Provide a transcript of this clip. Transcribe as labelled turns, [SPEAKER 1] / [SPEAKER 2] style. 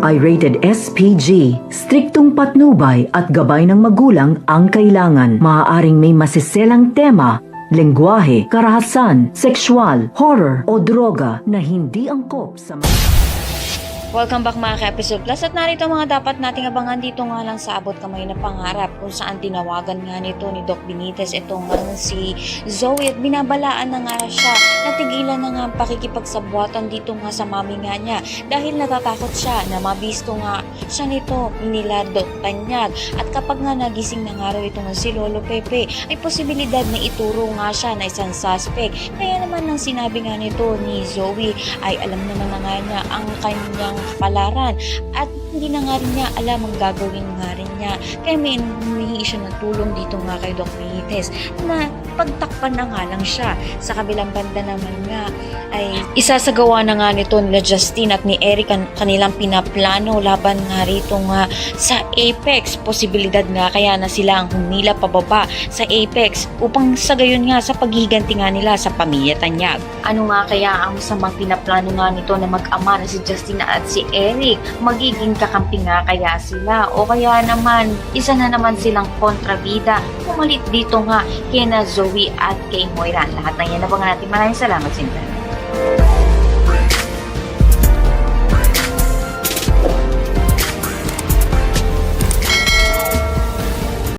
[SPEAKER 1] ay rated SPG. Striktong patnubay at gabay ng magulang ang kailangan. Maaaring may masiselang tema, lengguwahe, karahasan, sexual, horror o droga na hindi angkop sa
[SPEAKER 2] Welcome back mga ka-episode plus at narito mga dapat nating abangan dito nga lang sa abot kamay na pangarap kung saan tinawagan nga nito ni Doc Benitez itong si Zoe at binabalaan na nga siya natigilan na nga ang pakikipagsabuatan dito nga sa mami nga niya dahil natatakot siya na mabisto nga siya nito nila Doc Tanyag at kapag nga nagising na nga raw itong si Lolo Pepe ay posibilidad na ituro nga siya na isang suspect kaya naman nang sinabi nga nito ni Zoe ay alam naman na nga niya ang kanyang kapalaran at hindi na nga rin niya alam ang gagawin nga rin niya kaya may humihingi siya ng tulong dito nga kay Doc Benitez na pagtakpan na nga lang siya sa kabilang banda naman nga ay isasagawa na nga nito nila Justine at ni Eric kanilang pinaplano laban nga rito nga sa Apex posibilidad nga kaya na sila ang humila pababa sa Apex upang sa gayon nga sa paghihiganti nga nila sa pamilya Tanyag. Ano nga kaya ang masamang pinaplano nga nito na mag-ama na si Justine at si Eric magiging kakampi nga kaya sila o kaya naman isa na naman silang kontrabida pumalit dito nga kina Zoe at kay Moira. Lahat ng yan abangan natin. Maraming salamat sa internet.